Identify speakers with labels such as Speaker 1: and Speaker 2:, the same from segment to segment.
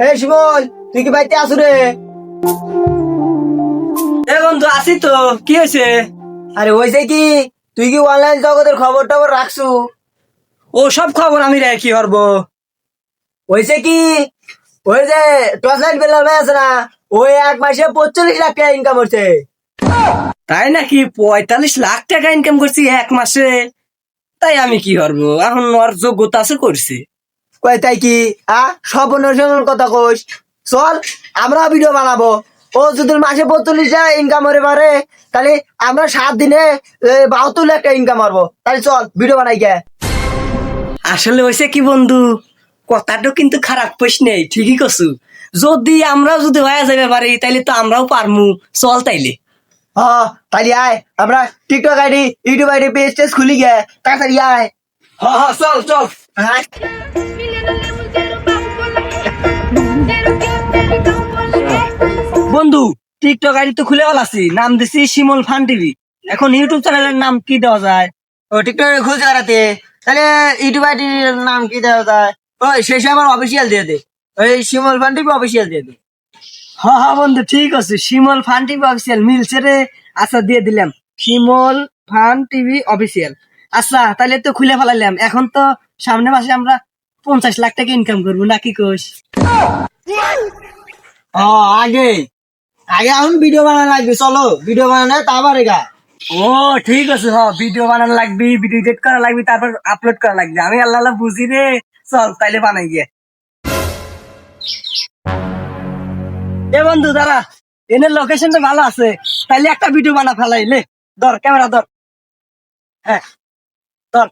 Speaker 1: এই শিমল, তুই কি বাড়িতে আসু রে?
Speaker 2: এ বন্ধু আছি তো, কি হয়েছে?
Speaker 1: আরে হয়েছে কি, তুই কি অনলাইন জগতের খবর টবর রাখছু?
Speaker 2: ও সব খবর আমি রে কি করবো?
Speaker 1: হয়েছে কি, ওই যে টর্চ লাইট বেলার ভাই আছে না, ওই এক মাসে 45 লাখ টাকা ইনকাম করছে।
Speaker 2: তাই নাকি? 45 লাখ টাকা ইনকাম করছি এক মাসে? তাই আমি কি করবো, এখন ওর যোগ্যতা আছে করছি।
Speaker 1: কয় তাই কি সব অনুসরণ কথা কইস? চল আমরা ভিডিও বানাবো। ও যদি মাসে 45 লাখ ইনকাম করে পারে, তাহলে আমরা 7 দিনে 72 লাখ টাকা ইনকাম করবো। তাহলে চল ভিডিও বানাই গে।
Speaker 2: আসলে হয়েছে কি বন্ধু, কথাটা কিন্তু খারাপ কইস নেই, ঠিকই কছু। যদি আমরাও যদি হয়ে যাবে পারি তাইলে তো আমরাও পারমু। চল তাইলে।
Speaker 1: তাহলে আয় আমরা TikTok ID, YouTube ID, page টেজ খুলি গে। তাড়াতাড়ি আয়।
Speaker 2: চল চল।
Speaker 1: আয়।
Speaker 2: বন্ধু, টিকটক আইডি তো খুলে আছি, নাম দিছি শিমল ফান টিভি। এখন ইউটিউব চ্যানেলের নাম কি দেওয়া যায়?
Speaker 1: ও টিকটক খুঁজে বেড়াতে, তাহলে ইউটিউব আইডির নাম কি দেওয়া যায়? ওই শেষে আমার অফিসিয়াল দিয়ে দে, ওই শিমল ফান টিভি অফিসিয়াল দিয়ে দে।
Speaker 2: হ্যাঁ বন্ধু ঠিক আছে, শিমল ফান টিভি অফিসিয়াল মিলছে রে। আচ্ছা দিয়ে দিলাম, শিমল ফান টিভি অফিসিয়াল। আচ্ছা তাহলে তো খুলে ফেলাইলাম। এখন তো সামনে মাসে আমরা 50 লাখ টাকা ইনকাম করবো, নাকি কোষ?
Speaker 1: আগে আগে এখন ভিডিও বানানো লাগবে, চলো ভিডিও বানানো তারপরে গা।
Speaker 2: ও ঠিক আছে, ভিডিও বানানো লাগবে, ভিডিও এডিট করা লাগবে, তারপর আপলোড করা লাগবে। আমি আল্লাহ আল্লাহ বুঝি রে। চল তাইলে বানাই গিয়ে। এ বন্ধু দাঁড়া, এনের লোকেশনটা ভালো আছে, তাইলে একটা ভিডিও বানা ফেলাই লে। ধর ক্যামেরা ধর। হ্যাঁ ধর।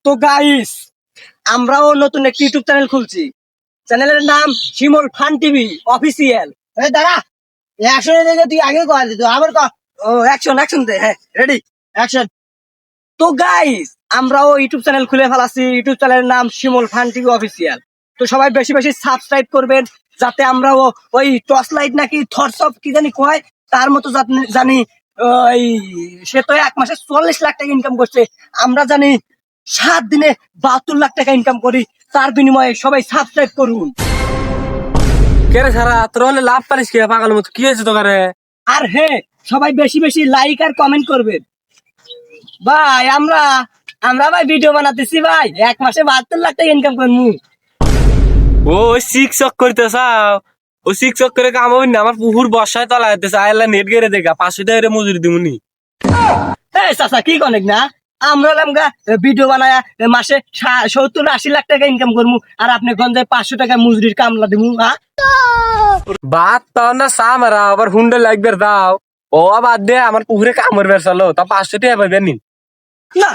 Speaker 2: তো গাইস, আমরাও নতুন একটি ইউটিউব চ্যানেল খুলছি। চ্যানেলের নাম শিমল ফান টিভি অফিসিয়াল।
Speaker 1: এই দাঁড়া, অ্যাকশনে দেখে তুই আগে কর দিত, আবার কর।
Speaker 2: ও অ্যাকশন অ্যাকশন দে, হ্যাঁ রেডি।
Speaker 1: অ্যাকশন।
Speaker 2: তো গাইস, আমরাও ইউটিউব চ্যানেল খুলে ফেলাছি। ইউটিউব চ্যানেলের নাম শিমল ফান টিভি অফিসিয়াল। তো সবাই বেশি বেশি সাবস্ক্রাইব করবেন, যাতে আমরাও ওই টর্চ লাইট নাকি থটস অফ কি জানি কয়, তার মতো জানি ওই সে তো এক মাসে 40 লাখ টাকা ইনকাম করছে। আমরা জানি 7 দিনে 72 লাখ টাকা ইনকাম করি। তার বিনিময়ে সবাই সাবস্ক্রাইব করুন।
Speaker 3: কেরে সারা তোর হলে লাভ পারিস কে পাগল মতো কি হয়েছে তোকারে?
Speaker 2: আর হ্যাঁ, সবাই বেশি বেশি লাইক আর কমেন্ট করবেন। ভাই আমরা আমরা ভাই ভিডিও বানাতেছি ভাই, এক মাসে 72 লাখ টাকা ইনকাম করবো।
Speaker 3: ও শিক্ষক করতে চাও? ও শিক্ষক করে কাম হবি না, আমার পুকুর বর্ষায় তলা হইতেছে, আয়লা নেট গেড়ে দেখা 500 টাকা মজুরি দিমুনি।
Speaker 2: এই চাচা কি কনেক না, আমরা আমগা ভিডিও বানায় মাসে 70-80 লাখ টাকা ইনকাম করবো, আর আপনি গঞ্জে 500 টাকা মজুরির কামলা দিমু। হ্যাঁ
Speaker 3: বাদ তাও না চা মারা আবার হুন্ডে লাগবে দাও। ও বাদ দে, আমার পুকুরে কামড় বেরছালো তা 500 টাকা পাবেন নি।
Speaker 2: না,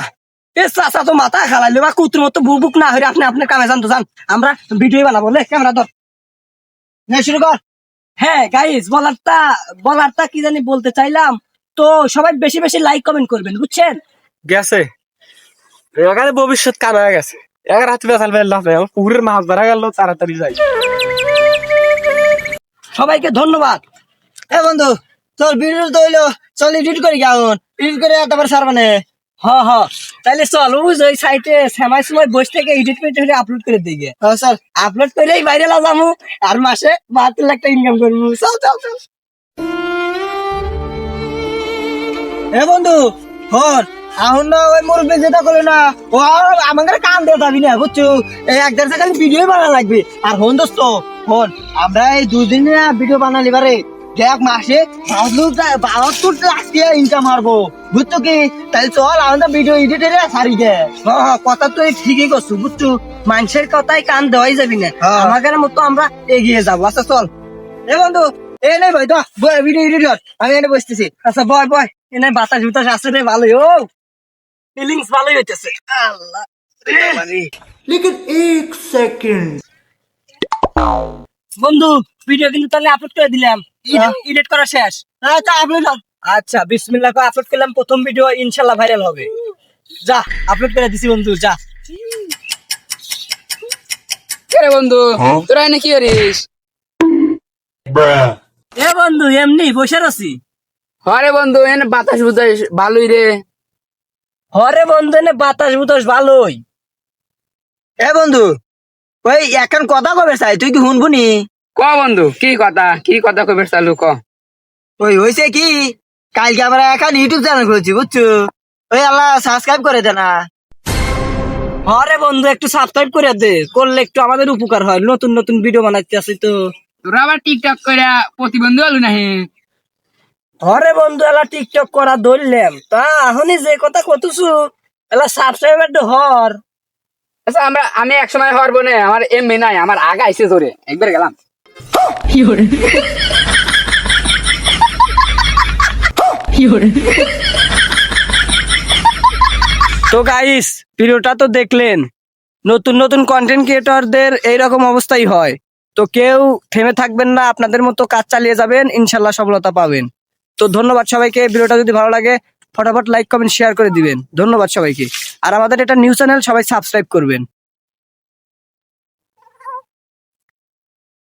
Speaker 2: এ চাচা তো মাথা খালাইলে বা কুতুর মতো বুক না হয়ে আপনি আপনার কামে জানতো যান। আমরা ভিডিও বানাবো লে, ক্যামেরা ধর।
Speaker 1: শুরু কর।
Speaker 2: হ্যাঁ গাইস, বলারটা কি জানি বলতে চাইলাম। তো সবাই বেশি বেশি লাইক কমেন্ট করবেন, বুঝছেন?
Speaker 3: গেছে এখানে ভবিষ্যৎ কাম হয়ে গেছে। এগার হাতে বেসাল ফেল লাভ নাই, আমার পুকুরের মাছ ধরা গেল, তাড়াতাড়ি যাই।
Speaker 2: সবাইকে ধন্যবাদ।
Speaker 1: এ বন্ধু, তোর ভিডিও তো হইলো, চল এডিট করি কেমন, এডিট করে তারপরে সার মানে।
Speaker 2: হ তাইলে চল ওই সাইটে সময় বসে থেকে এডিট করে আপলোড করে দিই গে।
Speaker 1: চল।
Speaker 2: আপলোড করেই ভাইরাল যাবো, আর মাসে 72 লাখ টাকা ইনকাম করবো। চল চল চল।
Speaker 1: এ বন্ধু, হন এখন না ওই মুরব্বী যেটা করলো না, ও আমাদের কাম দিয়ে যাবি না বুঝছো। এই এক দেড় খালি ভিডিও বানানো লাগবে। আর হন দোস্ত, হন আমরা এই 2 দিন ভিডিও বানালি পারে দেখ মাসে 72 লাখ টাকা ইনকাম মারবো, বুঝছো কি? তাহলে চল আমাদের ভিডিও এডিটরে সারি গে।
Speaker 2: কথা তো ঠিকই করছো, বুঝছো। মানুষের কথাই কান দেওয়াই যাবি না,
Speaker 1: হ্যাঁ।
Speaker 2: আমাদের মতো আমরা এগিয়ে যাবো। আচ্ছা চল।
Speaker 1: এ বন্ধু, এ নেই ভাই তো ভিডিও এডিট কর, আমি এনে বসতেছি।
Speaker 2: আচ্ছা বয় এনে বাতাস বুতাস আছে রে, ভালোই ও ফিলিংস ভালোই হইতেছে। আল্লাহ
Speaker 1: लेकिन 1 सेकंड।
Speaker 2: বন্ধু, ভিডিও কিন্তু তাহলে আপলোড করে দিলাম। এডিট করা শেষ।
Speaker 1: আচ্ছা আপলোড।
Speaker 2: আচ্ছা বিসমিল্লাহ করে আপলোড করলাম, প্রথম ভিডিও ইনশাল্লাহ ভাইরাল হবে। যা আপলোড করে দিছি বন্ধু, যা।
Speaker 4: রে বন্ধু, তোরা এনে কি করিস?
Speaker 2: এ বন্ধু এমনি বসে আছি।
Speaker 4: হরে বন্ধু, এনে বাতাস বুতাস ভালোই রে।
Speaker 2: হরে বন্ধু, এনে বাতাস বুতাস ভালোই।
Speaker 1: এ বন্ধু, ওই এখন কথা কবে চাই তুই কি শুনবো নি?
Speaker 4: ক বন্ধু কি কথা কবে চালু ক।
Speaker 1: ওই হয়েছে কি, কালকে আমরা এখন ইউটিউব চ্যানেল খুলেছি বুঝছো, ওই আল্লাহ সাবস্ক্রাইব করে দে না।
Speaker 2: আরে বন্ধু একটু সাবস্ক্রাইব করে দে, করলে একটু আমাদের উপকার হয়, নতুন নতুন ভিডিও বানাইতে আসি তো।
Speaker 4: তোরা আবার টিকটক করে প্রতিবন্ধী হলো নাহি?
Speaker 2: আরে বন্ধু এলা টিকটক করা ধরলাম তা এখনই যে কথা কতুছু এলা সাবস্ক্রাইবার হর।
Speaker 4: আচ্ছা আমি এক সময় হওয়ার বনে আমার এমবি নাই, আমার আগা আইসে ধরে একবার গেলাম।
Speaker 2: তো গাইস ভিডিওটা তো দেখলেন, নতুন নতুন কন্টেন্ট ক্রিয়েটরদের এইরকম অবস্থাই হয়। তো কেউ থেমে থাকবেন না, আপনাদের মতো কাজ চালিয়ে যাবেন, ইনশাল্লাহ সফলতা পাবেন। তো ধন্যবাদ সবাইকে, ভিডিওটা যদি ভালো লাগে ফটাফট লাইক কমেন্ট শেয়ার করে দিবেন। ধন্যবাদ সবাইকে। আর আমাদের এটা নিউজ চ্যানেল, সবাই সাবস্ক্রাইব করবেন।